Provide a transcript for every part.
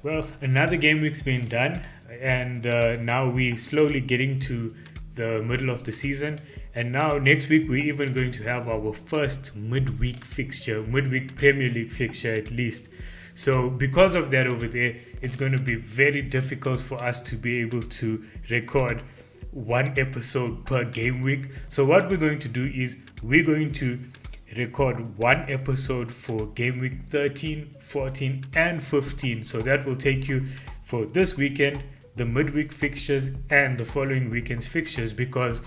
Well, another game week's been done, and now we're slowly getting to the middle of the season. And now next week we're even going to have our first midweek Premier League fixture at least. So because of that over there, it's going to be very difficult for us to be able to record one episode per game week. So what we're going to do is we're going to record one episode for game week 13, 14 and 15. So that will take you for this weekend, the midweek fixtures and the following weekend's fixtures, because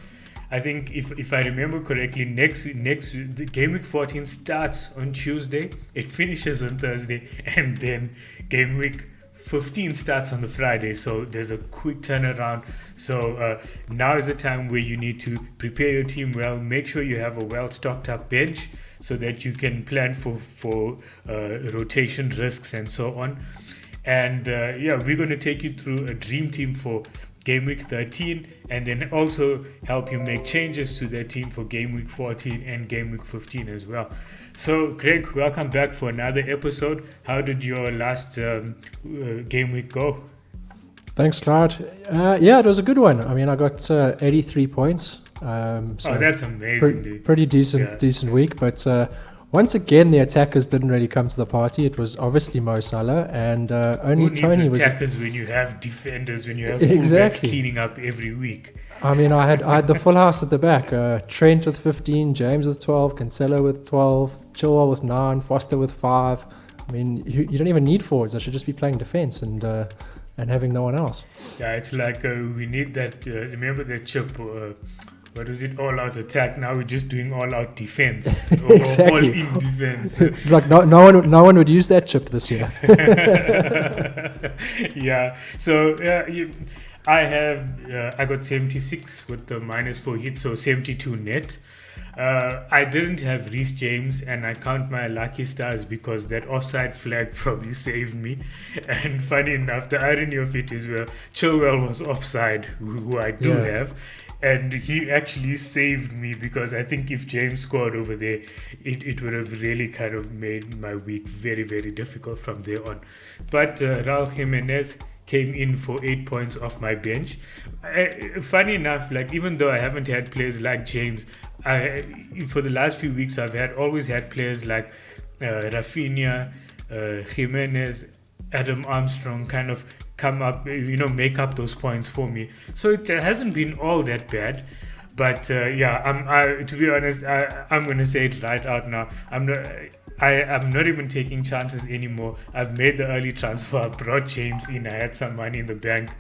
I think if I remember correctly, next the game week 14 starts on Tuesday, it finishes on Thursday, and then game week 15 starts on the Friday. So there's a quick turnaround. So now is the time where you need to prepare your team well, make sure you have a well stocked up bench so that you can plan for rotation risks and so on. And we're going to take you through a dream team for game week 13, and then also help you make changes to their team for game week 14 and game week 15 as well. So Greg, welcome back for another episode. How did your last game week go? Thanks, Clyde. It was a good one. I mean, I got 83 points. So that's amazing. Pretty decent week, but once again, the attackers didn't really come to the party. It was obviously Mo Salah, and only Tony was. Attackers when you have defenders, when you have fullbacks cleaning up every week. I mean, I had the full house at the back. Trent with 15, James with 12, Cancelo with 12, Chilwell with 9, Foster with 5. I mean, you don't even need forwards. I should just be playing defense and having no one else. Yeah, it's like we need that. Remember that chip. What was it? All out attack. Now we're just doing all out defense. Exactly. All in defense. It's like no one would use that chip this year. Yeah. So I got 76 with the -4 hit, so 72 net. I didn't have Reece James, and I count my lucky stars because that offside flag probably saved me. And funny enough, the irony of it is, well, Chilwell was offside, who I do have. And he actually saved me, because I think if James scored over there, it would have really kind of made my week very, very difficult from there on. But Raul Jimenez came in for 8 points off my bench. Funny enough, like even though I haven't had players like James, for the last few weeks I've always had players like Rafinha, Jimenez, Adam Armstrong kind of come up, make up those points for me. So it hasn't been all that bad. But to be honest, I'm going to say it right out now. I'm not even taking chances anymore. I've made the early transfer. I brought James in. I had some money in the bank.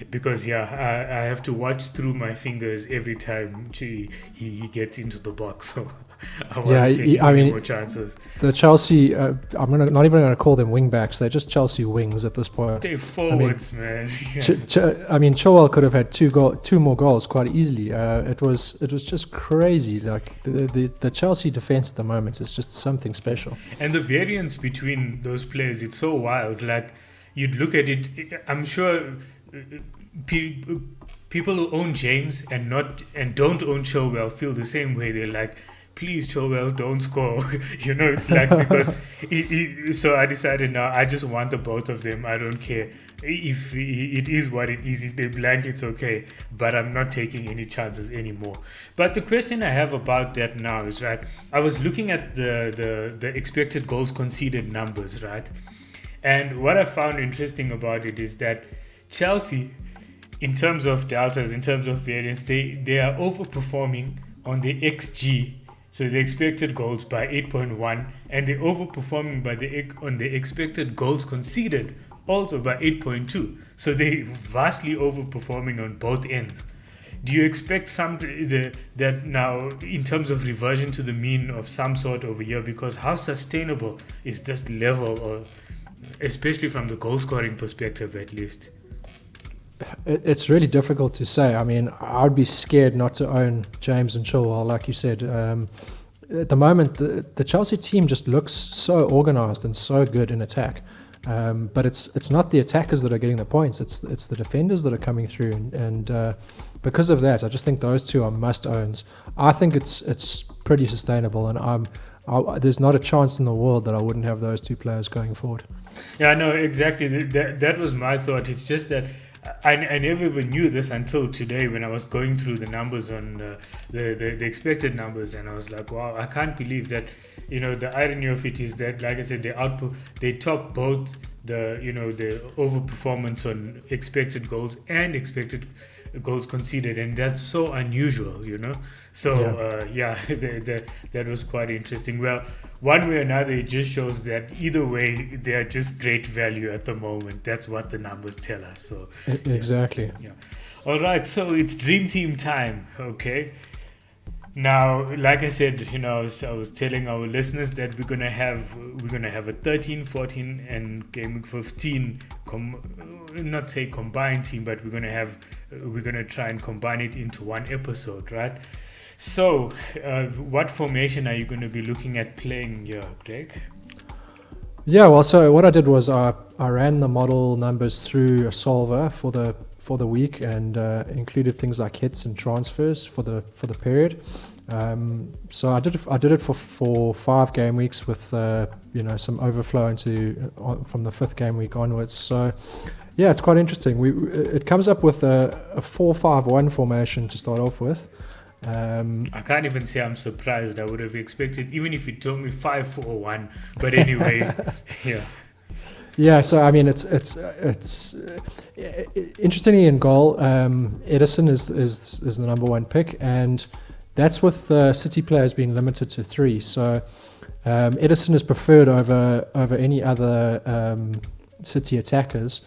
Because I have to watch through my fingers every time he gets into the box. So I wasn't taking any more chances. The Chelsea, I'm not even going to call them wing backs. They're just Chelsea wings at this point. They're forwards, man. Chilwell could have had two more goals quite easily. It was just crazy. Like the Chelsea defense at the moment is just something special. And the variance between those players, it's so wild. Like you'd look at it. I'm sure people who own James and don't own Chilwell feel the same way. They're like, please Chilwell, don't score. It's like, because so I decided now I just want the both of them. I don't care if it is what it is. If they blank, it's okay, but I'm not taking any chances anymore. But the question I have about that now is, right, I was looking at the expected goals conceded numbers, right, and what I found interesting about it is that Chelsea, in terms of deltas, in terms of variance, they are overperforming on the XG. So the expected goals by 8.1, and they're overperforming on the expected goals conceded also by 8.2. So they're vastly overperforming on both ends. Do you expect that now in terms of reversion to the mean of some sort over here? Because how sustainable is this level, or especially from the goal scoring perspective at least? It's really difficult to say. I mean, I'd be scared not to own James and Chilwell, like you said. At the moment, the Chelsea team just looks so organised and so good in attack. But it's not the attackers that are getting the points. It's the defenders that are coming through, and because of that, I just think those two are must owns. I think it's pretty sustainable, and there's not a chance in the world that I wouldn't have those two players going forward. Yeah, no, exactly. That was my thought. It's just that I never even knew this until today when I was going through the numbers on the expected numbers, and I was like, wow, I can't believe that. The irony of it is that, like I said, they top both the the overperformance on expected goals and expected goals conceded, and that's so unusual. So that was quite interesting. Well, one way or another, it just shows that either way, they are just great value at the moment. That's what the numbers tell us. So exactly. Yeah. All right. So it's Dream Team time. Okay. Now, like I said, I was telling our listeners that we're gonna have a 13, 14, and Gameweek 15 not say combined team, but we're gonna try and combine it into one episode, right? So, what formation are you gonna be looking at playing here, Greg? Yeah, well, so what I did was I ran the model numbers through a solver for the week, and included things like hits and transfers for the period. So I did it for 5 game weeks with some overflow into from the 5th game week onwards. So yeah, it's quite interesting. It comes up with a 4-5-1 formation to start off with. I can't even say I'm surprised. I would have expected, even if you told me 5-4-1. But anyway, yeah. Yeah, so I mean, it's interestingly in goal, Edison is the number 1 pick, and that's with City players being limited to 3. So Edison is preferred over any other City attackers,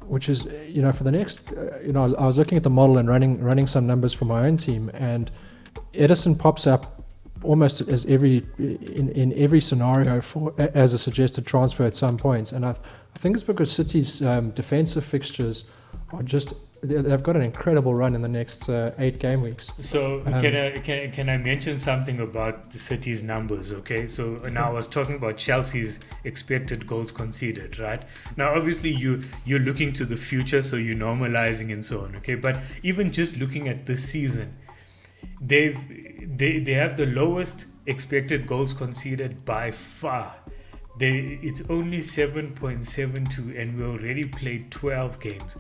which is for the next. I was looking at the model and running some numbers for my own team, and Edison pops up almost as in every scenario as a suggested transfer at some point, and I think it's because City's defensive fixtures are just, they've got an incredible run in the next 8 game weeks. So can I mention something about the City's numbers? Okay, so now I was talking about Chelsea's expected goals conceded, right? Now obviously you're looking to the future, so you're normalizing and so on. Okay, but even just looking at this season, they have the lowest expected goals conceded by far. It's only 7.72, and we already played 12 games,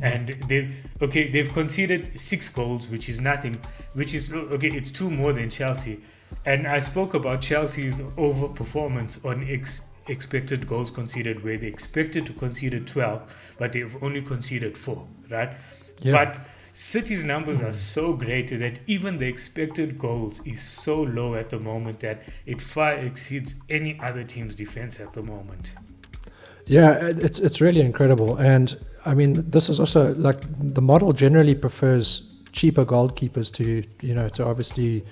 and they've conceded 6 goals, which is nothing, which is okay. It's 2 more than Chelsea, and I spoke about Chelsea's overperformance on expected goals conceded, where they expected to concede 12, but they've only conceded 4, right? Yeah. But City's numbers are so great that even the expected goals is so low at the moment that it far exceeds any other team's defense at the moment. Yeah, it's really incredible. And I mean, this is also, like, the model generally prefers cheaper goalkeepers to obviously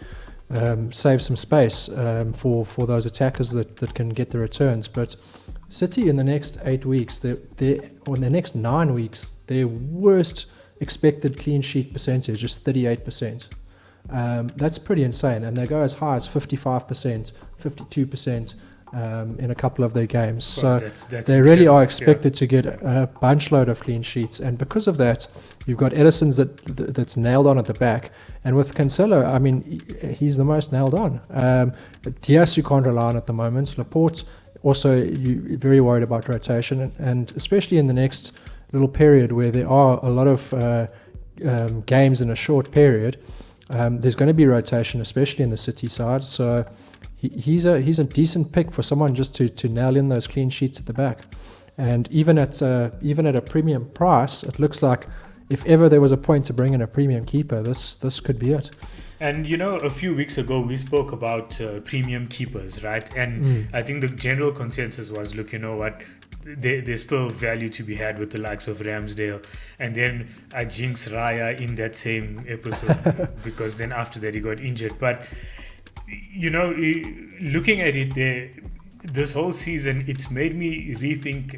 save some space for those attackers that can get the returns. But City in the next 8 weeks, or in the next 9 weeks, their worst expected clean sheet percentage is 38%. That's pretty insane, and they go as high as 55%, 52% in a couple of their games. Well, so that's they really are expected to get a bunch load of clean sheets, and because of that, you've got Edison's that's nailed on at the back, and with Cancelo, I mean, he's the most nailed on. Diaz, you can't rely on at the moment. Laporte, also, you're very worried about rotation, and especially in the next little period where there are a lot of games in a short period, there's going to be rotation, especially in the City side. So he's a decent pick for someone just to nail in those clean sheets at the back. And even at a premium price, it looks like if ever there was a point to bring in a premium keeper, this could be it. And a few weeks ago we spoke about premium keepers, right? And I think the general consensus was, look, you know what, there's still value to be had with the likes of Ramsdale. And then I jinxed Raya in that same episode because then after that he got injured. But looking at it there, this whole season, it's made me rethink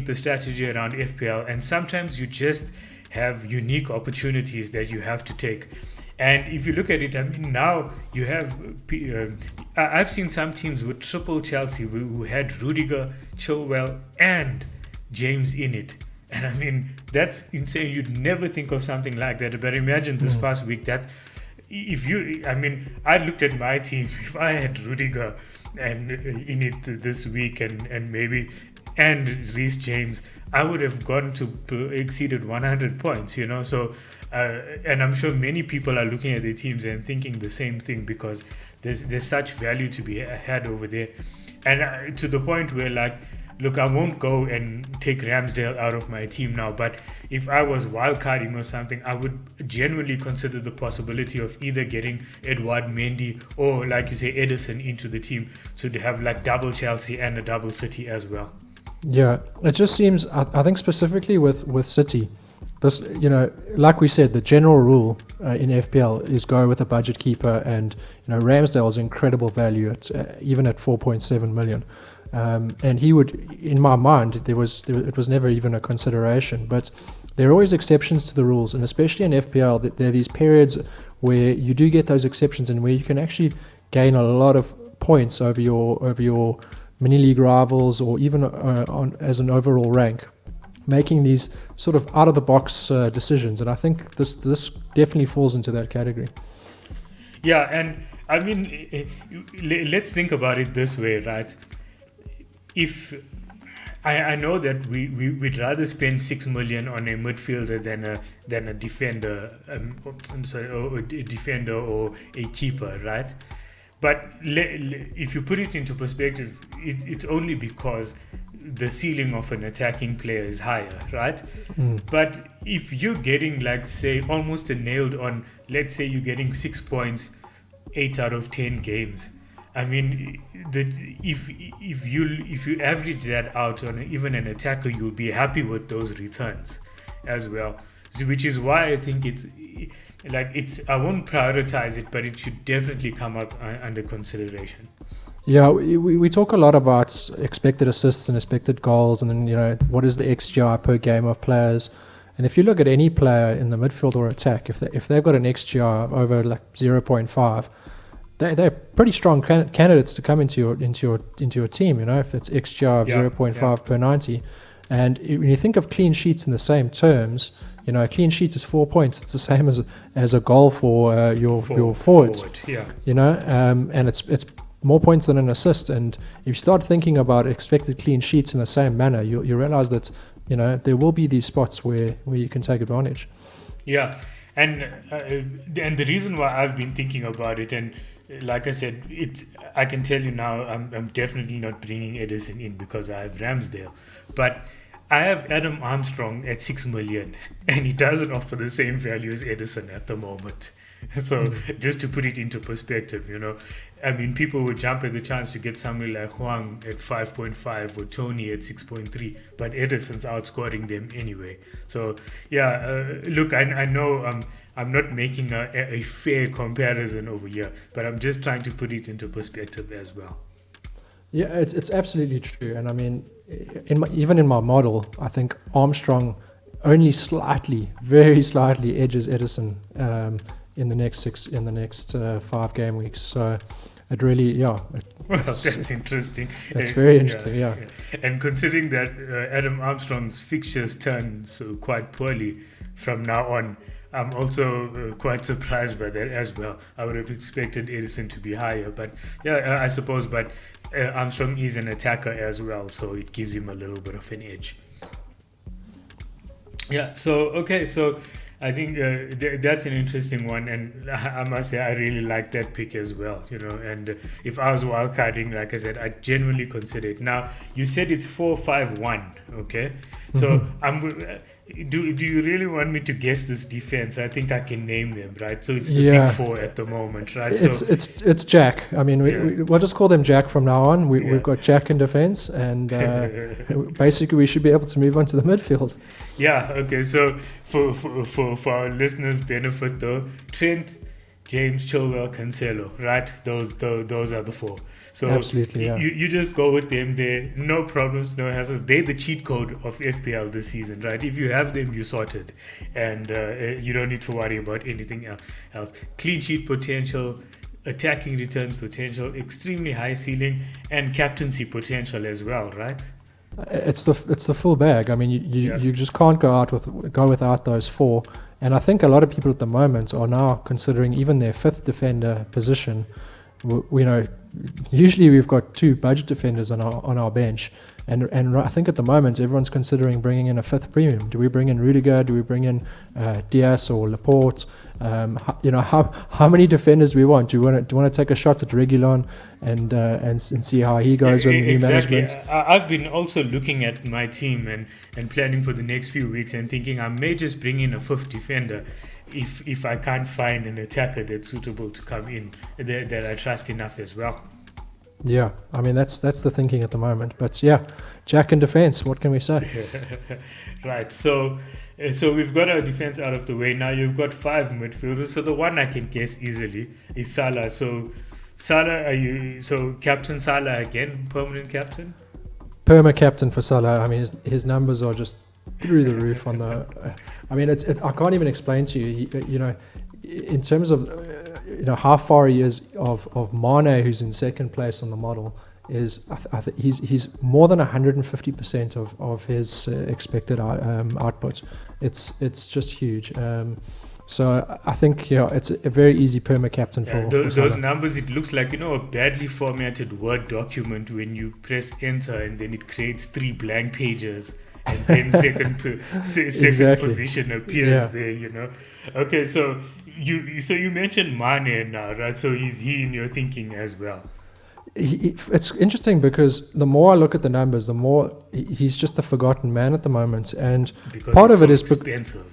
the strategy around FPL. And sometimes you just have unique opportunities that you have to take. And if you look at it, I mean, now you have... I've seen some teams with triple Chelsea who had Rudiger, Chilwell, and James in it. And I mean, that's insane. You'd never think of something like that. But imagine this past week that if you, I mean, I looked at my team. If I had Rudiger and in it this week and maybe and Reece James, I would have gone to exceeded 100 points. So and I'm sure many people are looking at their teams and thinking the same thing because there's such value to be had over there, and to the point where like. Look, I won't go and take Ramsdale out of my team now, but if I was wildcarding or something, I would genuinely consider the possibility of either getting Edouard Mendy or, like you say, Edison into the team, so to have like double Chelsea and a double City as well. Yeah, it just seems, I think specifically with City, this, like we said, the general rule in FPL is go with a budget keeper, and Ramsdale is incredible value even at 4.7 million. And he would, in my mind, it was never even a consideration. But there are always exceptions to the rules, and especially in FPL, there are these periods where you do get those exceptions, and where you can actually gain a lot of points over your mini league rivals, or even as an overall rank, making these sort of out of the box decisions. And I think this definitely falls into that category. Yeah, and I mean, let's think about it this way, right? If I know that we'd rather spend 6 million on a midfielder than a defender, or a defender or a keeper, right? But if you put it into perspective, it's only because the ceiling of an attacking player is higher, right? But if you're getting, like, say, almost a nailed on, let's say you're getting 6 points, 8 out of 10 games. I mean, if you average that out on even an attacker, you'll be happy with those returns as well. So, which is why I think I won't prioritize it, but it should definitely come up under consideration. Yeah, we talk a lot about expected assists and expected goals, and then what is the XGI per game of players. And if you look at any player in the midfield or attack, if they've got an XGI of over like 0.5. They're pretty strong candidates to come into your team. If it's XGR of 0.5 per 90, and when you think of clean sheets in the same terms, a clean sheet is 4 points. It's the same as a goal for your forwards. And it's more points than an assist. And if you start thinking about expected clean sheets in the same manner, you realize that there will be these spots where you can take advantage. Yeah, and the reason why I've been thinking about it, and like I said, I can tell you now, I'm definitely not bringing Edison in because I have Ramsdale. But I have Adam Armstrong at 6 million, and he doesn't offer the same value as Edison at the moment. So just to put it into perspective, I mean, people would jump at the chance to get somebody like Huang at 5.5 or Tony at 6.3, but Edison's outscoring them anyway. So yeah, look, I know I'm not making a fair comparison over here, but I'm just trying to put it into perspective as well. Yeah, it's absolutely true. And I mean, even in my model, I think Armstrong only very slightly edges Edison in the next 5 game weeks. So it really, well, that's interesting. It's very interesting, yeah. And considering that Adam Armstrong's fixtures turn so quite poorly from now on, I'm also quite surprised by that as well. I would have expected Edison to be higher, but yeah, I suppose. But Armstrong is an attacker as well, so it gives him a little bit of an edge. Yeah. So I think that's an interesting one, and I must say I really like that pick as well. And if I was wildcarding, like I said, I genuinely consider it. Now you said it's 4-5-1, okay? So do you really want me to guess this defense? I think I can name them, right? So it's the big four at the moment, right? It's Jack. I mean, we'll just call them Jack from now on. We've got Jack in defense, and basically we should be able to move on to the midfield. Yeah. Okay. So for our listeners' benefit, though, Trent, James, Chilwell, Cancelo, right? Those are the four. So absolutely, yeah. You just go with them there, no problems, no hassles. They're the cheat code of FPL this season, right? If you have them, you're sorted, and you don't need to worry about anything else. Clean sheet potential, attacking returns potential, extremely high ceiling, and captaincy potential as well, right? It's the full bag. I mean, you just can't go without those four. And I think a lot of people at the moment are now considering even their fifth defender position. Usually we've got two budget defenders on our bench, and I think at the moment everyone's considering bringing in a fifth premium. Do we bring in Rudiger? Do we bring in Diaz or Laporte? How many defenders do we want? Do you want to take a shot at Reguilon and see how he goes with new management? I've been also looking at my team and planning for the next few weeks and thinking I may just bring in a fifth defender if I can't find an attacker that's suitable to come in that I trust enough as well. Yeah, I mean that's the thinking at the moment. But yeah, Jack in defense. What can we say? Right. So we've got our defense out of the way. Now you've got 5 midfielders. So the one I can guess easily is Salah. So Salah, Captain Salah again, permanent captain? Perma captain for Salah. I mean his numbers are just through the roof on the. I mean I can't even explain to you. In terms of how far he is of Mane, who's in second place on the model, is he's more than 150% of his expected output. It's just huge. So I think it's a very easy perma captain for those numbers. It looks like a badly formatted Word document when you press enter and then it creates 3 blank pages. And then second position appears there. Okay, so you mentioned Mane now, right? So is he in your thinking as well? It's interesting because the more I look at the numbers, the more he's just a forgotten man at the moment, and because part of it is expensive.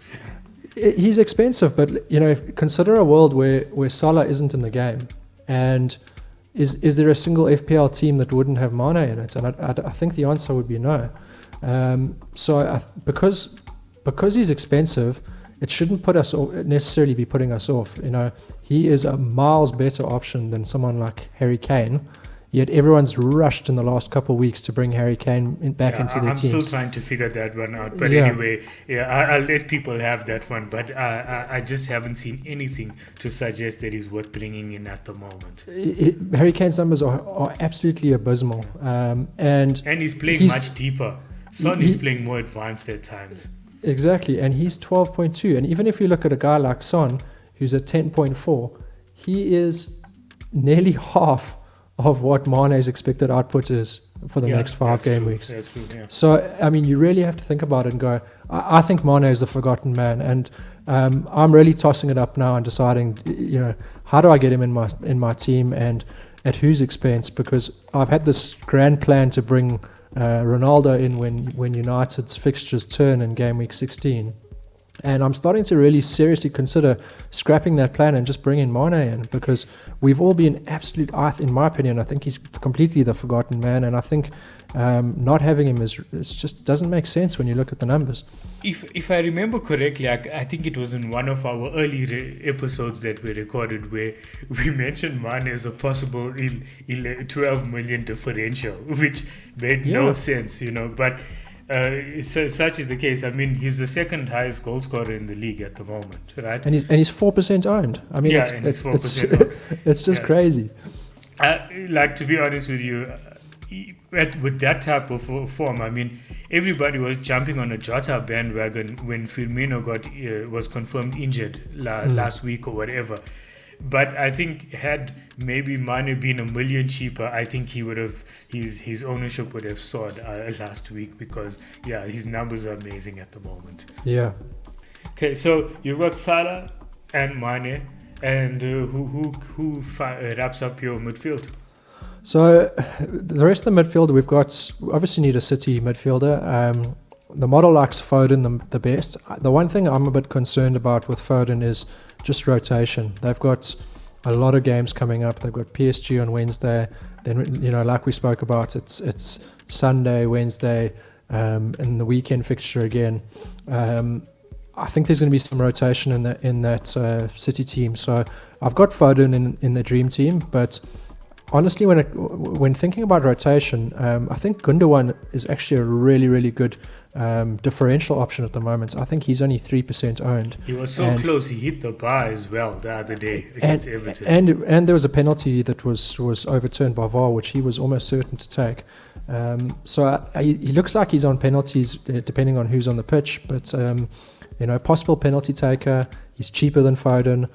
He's expensive, but consider a world where Salah isn't in the game, and is there a single FPL team that wouldn't have Mane in it? And I think the answer would be no. Because he's expensive, it shouldn't necessarily be putting us off. He is a miles better option than someone like Harry Kane. Yet everyone's rushed in the last couple of weeks to bring Harry Kane back into their teams. I'm still trying to figure that one out. But anyway, I'll let people have that one. But I just haven't seen anything to suggest that he's worth bringing in at the moment. Harry Kane's numbers are absolutely abysmal. And he's playing much deeper. Son is playing more advanced at times. Exactly, and he's 12.2. And even if you look at a guy like Son, who's at 10.4, he is nearly half of what Mane's expected output is for the next 5 game weeks. That's true, yeah. So, I mean, you really have to think about it and go, I think Mane is the forgotten man. And I'm really tossing it up now and deciding, how do I get him in my team and at whose expense? Because I've had this grand plan to bring Ronaldo in when United's fixtures turn in game week 16, and I'm starting to really seriously consider scrapping that plan and just bringing Mane in, because we've all been in my opinion, I think he's completely the forgotten man, and I think not having him is just doesn't make sense when you look at the numbers. If I remember correctly, I think it was in one of our early episodes that we recorded where we mentioned Mane as a possible 12 million differential, which made no sense, but such is the case. I mean, he's the second highest goal scorer in the league at the moment, right? And he's 4% owned. I mean, it's 4% owned. It's just crazy. To be honest with you, with that type of form, I mean, everybody was jumping on a Jota bandwagon when Firmino was confirmed injured last week or whatever. But I think had maybe Mane been $1 million cheaper, I think he would have his ownership would have soared last week, because his numbers are amazing at the moment. Yeah. Okay, so you've got Salah and Mane, and who wraps up your midfield? So the rest of the midfield, we obviously need a City midfielder. The model likes Foden the best. The one thing I'm a bit concerned about with Foden is just rotation. They've got a lot of games coming up. They've got PSG on Wednesday. Then, like we spoke about, it's Sunday, Wednesday, and the weekend fixture again. I think there's going to be some rotation in that City team. So I've got Foden in the dream team, but honestly, when thinking about rotation, I think Gundogan is actually a really, really good differential option at the moment. I think he's only 3% owned. He was so close. He hit the bar as well the other day against Everton. And there was a penalty that was overturned by VAR, which he was almost certain to take. So he looks like he's on penalties depending on who's on the pitch. But possible penalty taker. He's cheaper than Foden.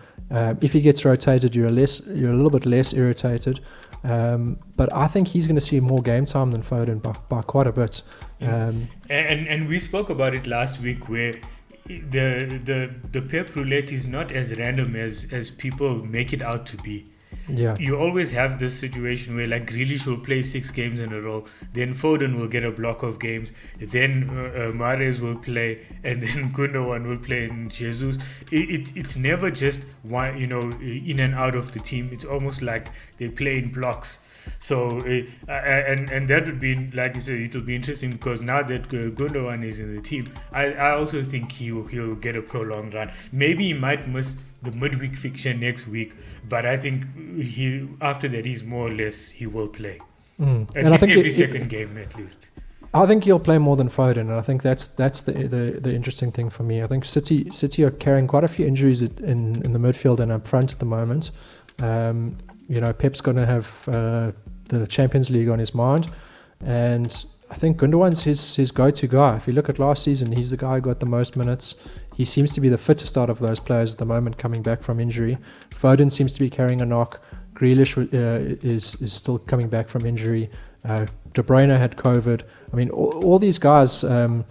If he gets rotated, you're a little bit less irritated. But I think he's going to see more game time than Foden by quite a bit. And we spoke about it last week, where the Pep roulette is not as random as people make it out to be. Yeah. You always have this situation where like Grealish will play 6 games in a row, then Foden will get a block of games, then Mahrez will play, and then Gundogan will play, and Jesus. It's never just one, in and out of the team. It's almost like they play in blocks. So and that would be, like you said, it'll be interesting, because now that Gundogan is in the team, I also think he'll get a prolonged run. Maybe he might miss the midweek fixture next week, but I think after that he will play. At least every second game at least. I think he'll play more than Foden, and I think that's the interesting thing for me. I think City are carrying quite a few injuries in the midfield and up front at the moment. Pep's going to have the Champions League on his mind, and I think Gundogan's his go-to guy. If you look at last season, he's the guy who got the most minutes. He seems to be the fittest out of those players at the moment, coming back from injury. Foden seems to be carrying a knock. Grealish is still coming back from injury. De Bruyne had COVID. I mean, all these guys are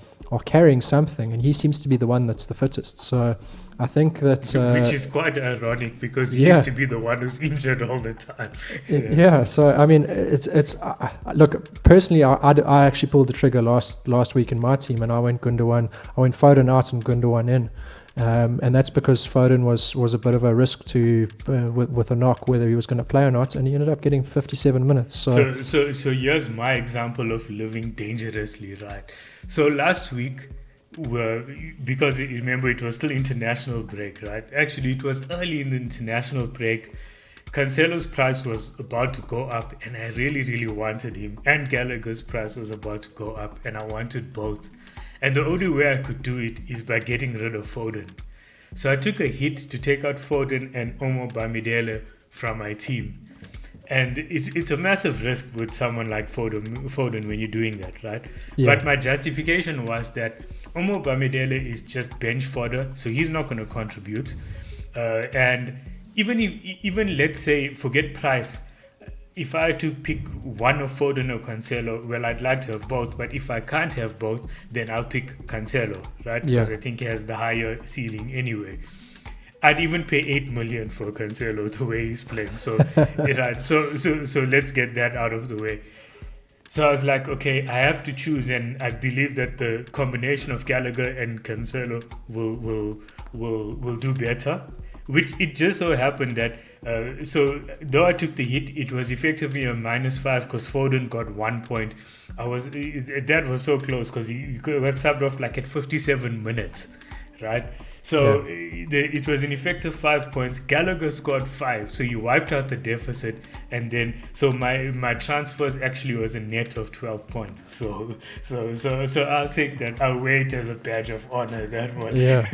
carrying something, and he seems to be the one that's the fittest. So I think that... which is quite ironic, because he used to be the one who's injured all the time. So I mean, it's look, personally, I actually pulled the trigger last week in my team, and I went Foden out and Gundogan in. And that's because Foden was a bit of a risk to with a knock, whether he was going to play or not, and he ended up getting 57 minutes. So here's my example of living dangerously, right? So last week, because remember it was still international break, right? Actually, it was early in the international break. Cancelo's price was about to go up, and I really, really wanted him. And Gallagher's price was about to go up, and I wanted both. And the only way I could do it is by getting rid of Foden. So I took a hit to take out Foden and Omo Bamidele from my team. And it's a massive risk with someone like Foden when you're doing that, right? Yeah. But my justification was that Omo Bamidele is just bench fodder, so he's not going to contribute. And even let's say, forget price, if I had to pick one of Foden or Cancelo, well, I'd like to have both. But if I can't have both, then I'll pick Cancelo, right? Because I think he has the higher ceiling anyway. I'd even pay 8 million for Cancelo the way he's playing. So, so let's get that out of the way. So I was like, okay, I have to choose, and I believe that the combination of Gallagher and Cancelo will do better. Which it just so happened that, so though I took the hit, it was effectively a -5 because Foden got 1 point. That was so close, because he got subbed off like at 57 minutes, right? So it was an effective 5 points. Gallagher scored 5, so you wiped out the deficit, and then so my transfers actually was a net of 12 points. So I'll take that. I'll wear it as a badge of honor. That one. Yeah.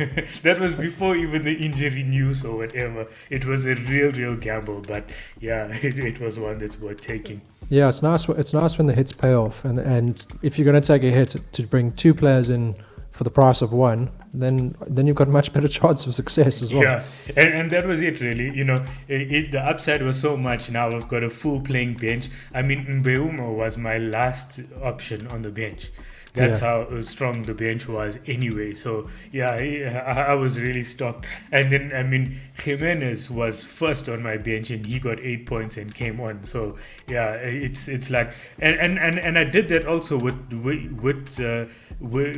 That was before even the injury news or whatever. It was a real gamble, but yeah, it was one that's worth taking. Yeah, it's nice. It's nice when the hits pay off, and if you're going to take a hit to bring 2 players in for the price of one, then you've got a much better chance of success as well. Yeah, and that was it really. The upside was so much. Now I've got a full playing bench. I mean, Mbeumo was my last option on the bench. That's how strong the bench was anyway. So I was really stoked. And then I mean, Jimenez was first on my bench, and he got 8 points and came on. So yeah, it's like, and I did that also with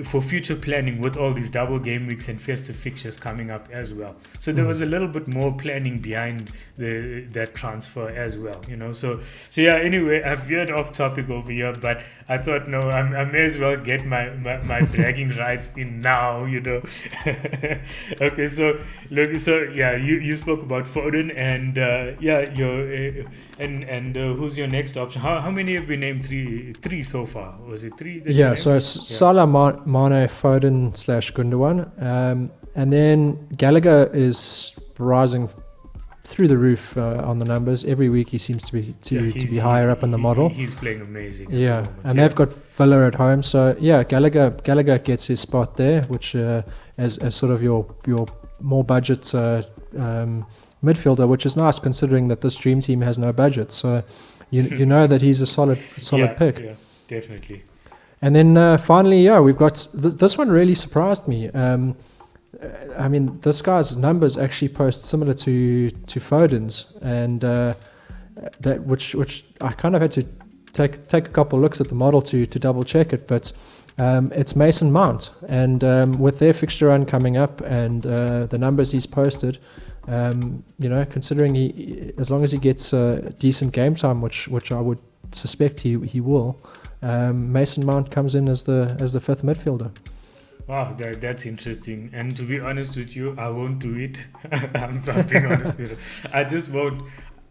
for future planning, with all these double game weeks and festive fixtures coming up as well. So there was a little bit more planning behind that transfer as well. So yeah. Anyway, I've veered off topic over here, but I thought I may as well get my bragging rights in now. Okay, so look, you spoke about Foden, and who's your next option? How many have we named? Three so far. Was it 3? Yeah, so Salah, Mane, Foden / Gundogan, and then Gallagher is rising through the roof on the numbers. Every week he seems to be higher up in the model. He's playing amazing. Yeah, and they've got Villa at home, so yeah, Gallagher gets his spot there, which as sort of your more budget midfielder, which is nice considering that this dream team has no budget. So you know that he's a solid pick. Yeah, definitely. And then finally, we've got this one really surprised me. I mean, this guy's numbers actually post similar to Foden's, and that which I kind of had to take a couple of looks at the model to double check it, but it's Mason Mount, and with their fixture run coming up and the numbers he's posted, considering as long as he gets decent game time, which I would suspect he will, Mason Mount comes in as the fifth midfielder. Wow, that's interesting. And to be honest with you, I won't do it. I'm being honest with you. I just won't.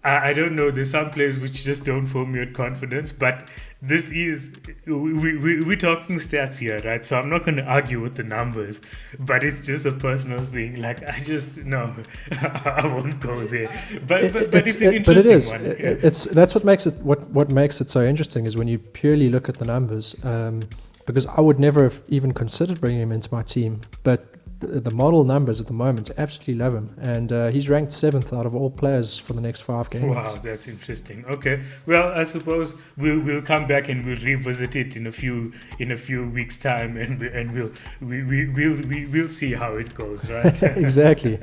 I don't know. There's some players which just don't fill me with confidence. But this is we're talking stats here, right? So I'm not going to argue with the numbers. But it's just a personal thing. Like I just no, I won't go there. But it's an interesting but it is. one. It's that's what makes it what makes it so interesting is when you purely look at the numbers. Because I would never have even considered bringing him into my team, but the model numbers at the moment absolutely love him, and he's ranked 7th out of all players for the next 5 games. Wow, that's interesting. Okay, well, I suppose we'll come back and we'll revisit it in a few weeks' time, and we'll see how it goes, right? Exactly.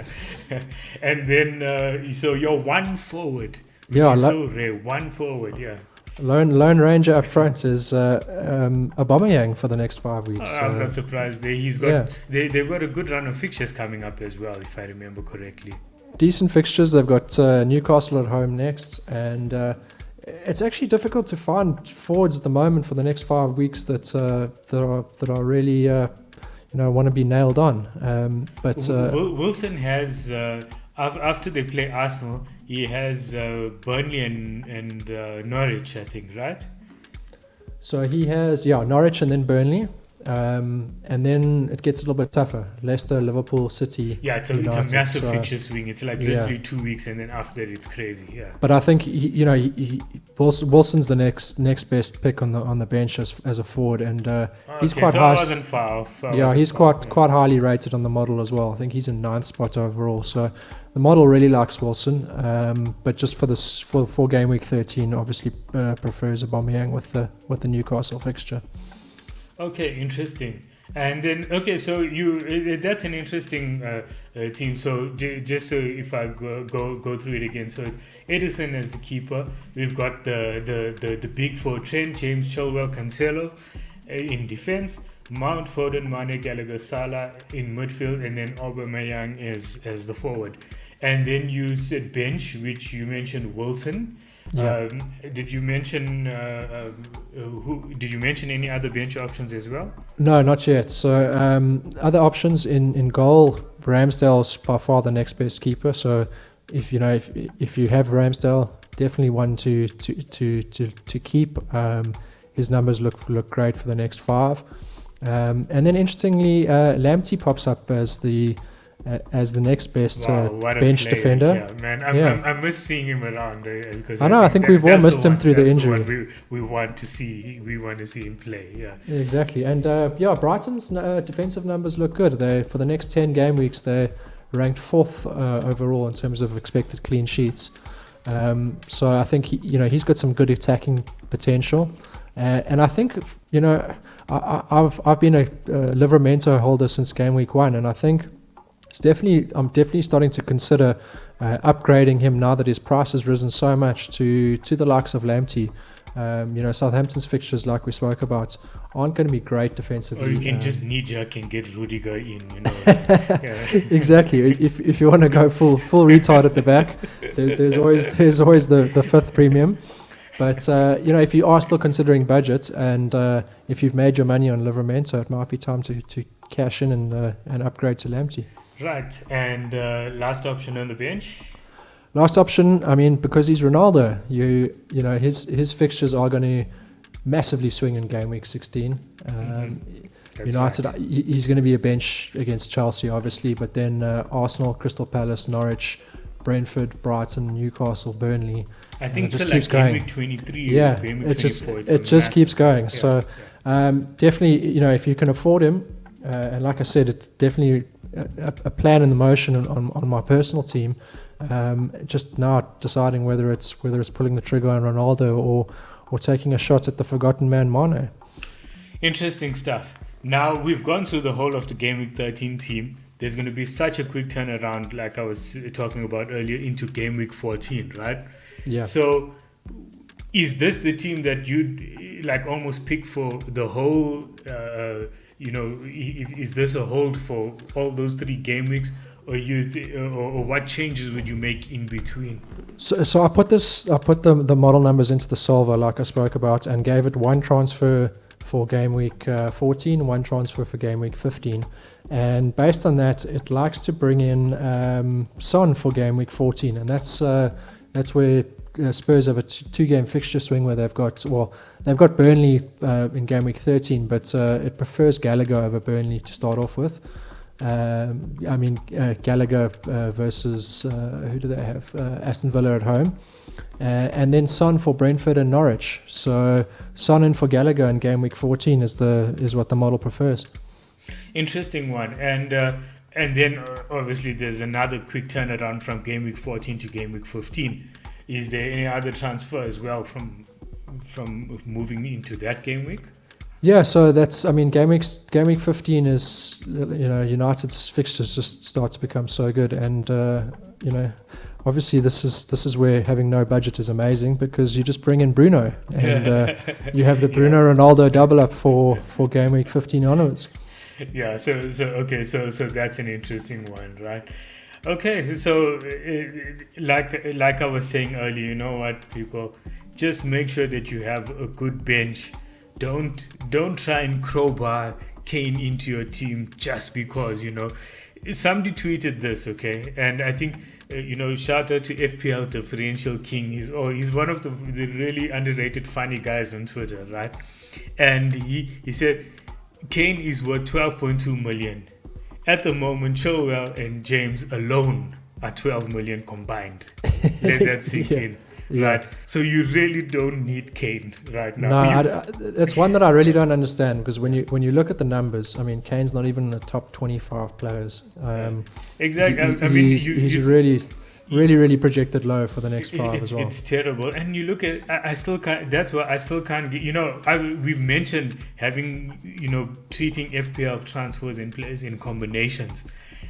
And then so your one forward, which is so rare, one forward, yeah. Lone Ranger up front is Aubameyang for the next 5 weeks. I'm not surprised. They've got a good run of fixtures coming up as well, if I remember correctly. Decent fixtures. They've got Newcastle at home next, and it's actually difficult to find forwards at the moment for the next 5 weeks that are really want to be nailed on. But Wilson has after they play Arsenal, he has Burnley and Norwich, I think, right? So he has Norwich and then Burnley, and then it gets a little bit tougher. Leicester, Liverpool, City. Yeah, it's a massive fixture swing. It's like literally 2 weeks, and then after that, it's crazy. Yeah. But I think Wilson's the next best pick on the bench as a forward, and he's quite high. I wasn't far off. He's quite highly rated on the model as well. I think he's in 9th spot overall. So the model really likes Wilson, but just for game week 13, obviously prefers Aubameyang with the Newcastle fixture. Okay, interesting. And then so that's an interesting team. So just so if I go through it again, so Edison as the keeper, we've got the big four: Trent, James, Chilwell, Cancelo in defense, Mount, Foden, Mane, Gallagher, Salah in midfield, and then Aubameyang as the forward. And then you said bench, which you mentioned Wilson. Yeah. Did you mention Did you mention any other bench options as well? No, not yet. So other options in goal, Ramsdale's by far the next best keeper. So if you have Ramsdale, definitely one to keep. His numbers look great for the next 5. And then interestingly, Lamptey pops up as the next best bench defender. Yeah, man, I miss seeing him around because I think we've all missed him through the injury. We want to see him play. Yeah, exactly. And Brighton's defensive numbers look good. For the next 10 game weeks, they're ranked 4th overall in terms of expected clean sheets. So I think he's got some good attacking potential. And I think I've been a Livramento holder since game week 1, and I think I'm definitely starting to consider upgrading him now that his price has risen so much to the likes of Lamptey. Southampton's fixtures, like we spoke about, aren't going to be great defensively. Or you can just knee-jerk and get Rudiger in, Exactly. If you want to go full retard at the back, there's always the 5th premium. But if you are still considering budget, and if you've made your money on Livramento, it might be time to cash in and upgrade to Lamptey. Right. And last option on the bench? Last option, I mean, because he's Ronaldo, his fixtures are going to massively swing in game week 16. United, right. He's going to be a bench against Chelsea, obviously, but then Arsenal, Crystal Palace, Norwich, Brentford, Brighton, Newcastle, Burnley. I think it just till keeps like going. Gameweek 23 Yeah, or Gameweek it 24. just keeps going. Yeah, So yeah. definitely, if you can afford him, and like I said, it's definitely a plan in the motion on my personal team. Just now deciding whether it's pulling the trigger on Ronaldo or taking a shot at the forgotten man Mane. Interesting stuff. Now we've gone through the whole of the Game Week 13 team. There's going to be such a quick turnaround, like I was talking about earlier, into Game Week 14, right? Yeah. So, is this the team that you'd like almost pick for the whole? Is this a hold for all those 3 game weeks, or or what changes would you make in between? So I put the model numbers into the solver like I spoke about, and gave it one transfer for Game Week 14, one transfer for Game Week 15. And based on that, it likes to bring in Son for Game Week 14. And that's where Spurs have a 2-game fixture swing where they've got Burnley in Game Week 13, but it prefers Gallagher over Burnley to start off with. Gallagher versus, who do they have? Aston Villa at home. And then Son for Brentford and Norwich. So Son in for Gallagher in Game Week 14 is what the model prefers. Interesting one. And then obviously there's another quick turnaround from Game Week 14 to Game Week 15. Is there any other transfer as well from moving into that game week? Yeah, so that's Game Week 15 is United's fixtures just start to become so good, and obviously this is where having no budget is amazing, because you just bring in Bruno and you have the Bruno Ronaldo double up for Game Week 15 onwards. Yeah, so that's an interesting one, right? Okay, so like I was saying earlier, you know what, people, just make sure that you have a good bench. Don't try and crowbar Kane into your team just because, somebody tweeted this, okay, and I think shout out to FPL Differential King. He's one of the really underrated funny guys on Twitter, right? And he said Kane is worth 12.2 million. At the moment, Chilwell and James alone are 12 million combined. Let that sink in. Yeah. Right. So you really don't need Kane right now. No, that's one that I really don't understand, because when you look at the numbers, Kane's not even in the top 25 players. Exactly. He's really projected low for the next 5 as well. It's terrible. And you look at, I still can't. That's why I still can't get. We've mentioned having, treating FPL transfers and players in combinations.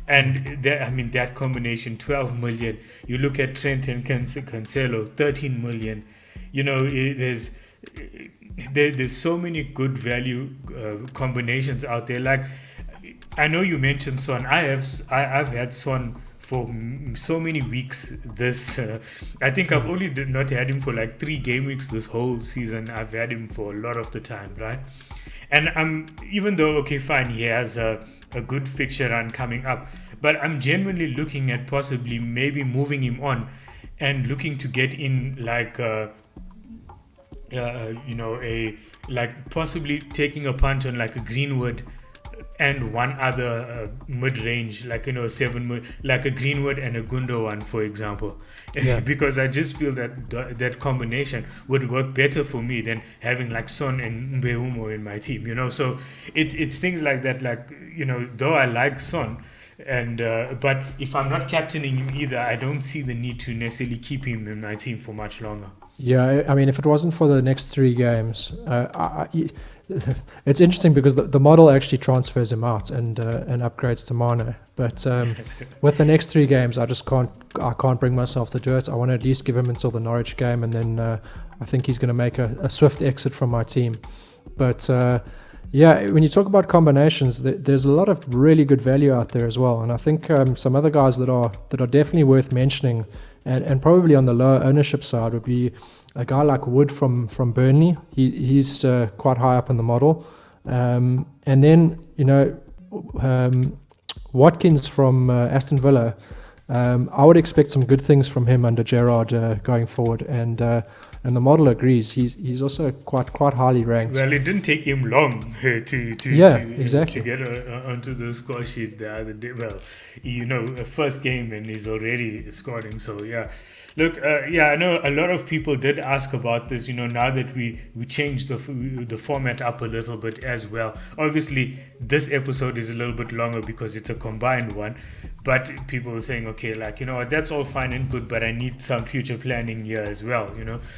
And that combination, 12 million. You look at Trent and Cancelo, 13 million. There's so many good value combinations out there. Like, I know you mentioned Son. I've had Son for so many weeks this. I think I've only not had him for like 3 game weeks this whole season. I've had him for a lot of the time, right? And even though, okay, fine, he has a good fixture run coming up, but I'm genuinely looking at possibly maybe moving him on and looking to get in possibly taking a punt on like a Greenwood and one other mid-range, like 7, like a Greenwood and a Gundo one, for example. Yeah. Because I just feel that combination would work better for me than having like Son and Mbeumo in my team. So it's things like that. Like, though I like Son, and but if I'm not captaining him either, I don't see the need to necessarily keep him in my team for much longer. Yeah, if it wasn't for the next 3 games, it's interesting because the model actually transfers him out and upgrades to Mane. But with the next 3 games, I can't bring myself to do it. I want to at least give him until the Norwich game, and then I think he's going to make a swift exit from my team. But when you talk about combinations, there's a lot of really good value out there as well. And I think some other guys that are definitely worth mentioning, and probably on the lower ownership side, would be a guy like Wood from Burnley. He's quite high up in the model. And then, Watkins from Aston Villa. I would expect some good things from him under Gerrard going forward. And and the model agrees. He's also quite highly ranked. Well, it didn't take him long exactly. to get onto the score sheet the other day. Well, a first game and he's already scoring. So yeah. Look, I know a lot of people did ask about this, now that we changed the format up a little bit as well. Obviously, this episode is a little bit longer because it's a combined one. But people were saying, okay, that's all fine and good, but I need some future planning here as well,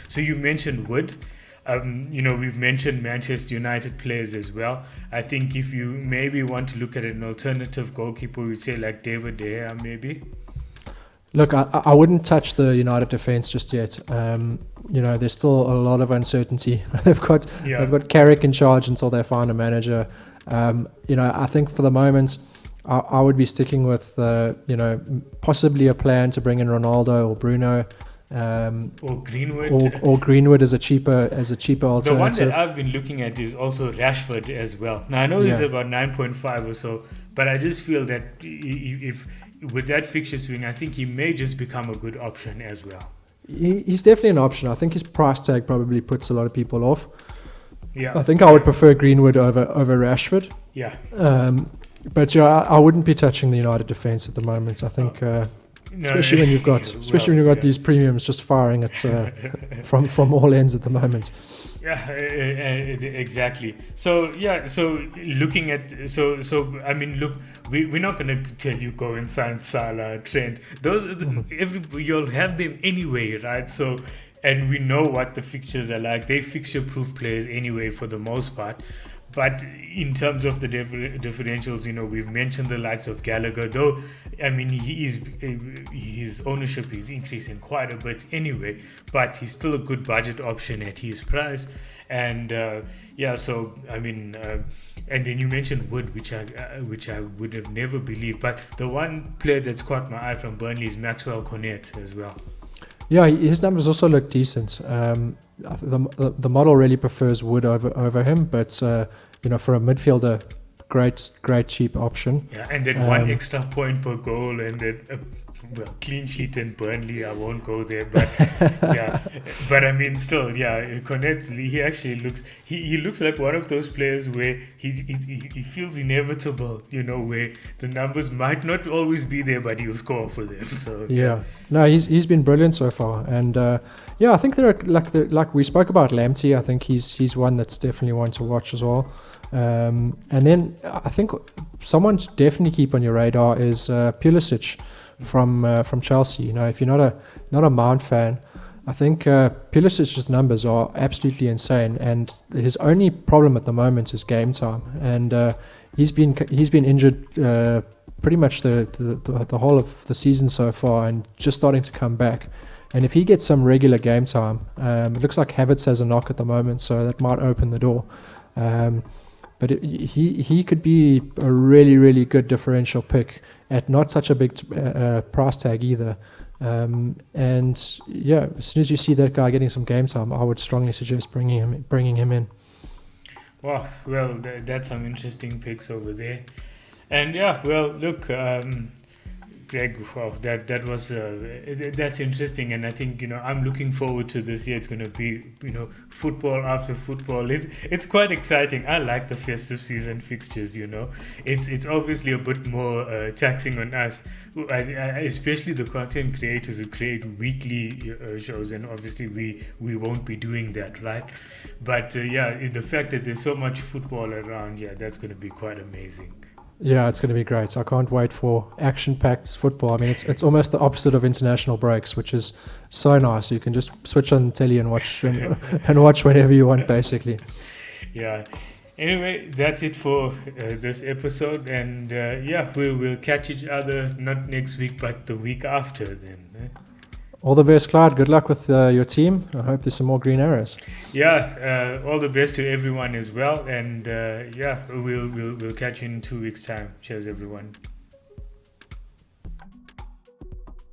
So you mentioned Wood. We've mentioned Manchester United players as well. I think if you maybe want to look at an alternative goalkeeper, we'd say like David De Gea, maybe. Look, I wouldn't touch the United defense just yet. There's still a lot of uncertainty. They've got Carrick in charge until they find a manager. I think for the moment, I would be sticking with possibly a plan to bring in Ronaldo or Bruno. Or Greenwood. Or Greenwood as a cheaper alternative. The one that I've been looking at is also Rashford as well. Now I know he's about 9.5 or so, but I just feel that if with that fixture swing, I think he may just become a good option as well. He's definitely an option. I think his price tag probably puts a lot of people off. Yeah, I think I would prefer Greenwood over Rashford. Yeah. But I wouldn't be touching the United defense at the moment. I think, especially when you've got these premiums just firing at from all ends at the moment. Yeah, exactly. So looking at I mean, look, we're not gonna tell you go and sign Salah, Trent. Those you'll have them anyway, right? So, and we know what the fixtures are like. They fixture-proof players anyway for the most part. But in terms of the differentials, we've mentioned the likes of Gallagher, though, I mean, his ownership is increasing quite a bit anyway, but he's still a good budget option at his price. And so, I mean, and then you mentioned Wood, which I would have never believed. But the one player that's caught my eye from Burnley is Maxwell Cornet as well. Yeah, his numbers also look decent. The model really prefers Wood over him, but for a midfielder, great cheap option. Yeah, and then one extra point per goal, and then clean sheet in Burnley. I won't go there, but but I mean, still, Cornet, he actually looks like one of those players where he feels inevitable. Where the numbers might not always be there, but he'll score for them. So no, he's been brilliant so far, and I think there are like we spoke about Lamptey. I think he's one that's definitely one to watch as well. And then I think someone to definitely keep on your radar is Pulisic from Chelsea. If you're not a Mount fan, I think Pulisic's numbers are absolutely insane, and his only problem at the moment is game time. And he's been injured pretty much the whole of the season so far, and just starting to come back. And if he gets some regular game time, it looks like Havertz has a knock at the moment, so that might open the door. But he could be a really, really good differential pick at not such a big price tag either. And as soon as you see that guy getting some game time, I would strongly suggest bringing him in. Wow, well, that's some interesting picks over there. And look, Greg, wow, that was that's interesting, and I think I'm looking forward to this year. It's going to be football after football. It's quite exciting. I like the festive season fixtures. It's obviously a bit more taxing on us, especially the content creators who create weekly shows, and obviously we won't be doing that, right? But the fact that there's so much football around, that's going to be quite amazing. Yeah, it's going to be great. I can't wait for action-packed football. I mean, it's almost the opposite of international breaks, which is so nice. You can just switch on the telly and watch and watch whenever you want, basically. Yeah. Anyway, that's it for this episode, and we'll catch each other not next week, but the week after then. All the best, Clyde. Good luck with your team. I hope there's some more green arrows. All the best to everyone as well. And we'll catch you in 2 weeks' time. Cheers, everyone.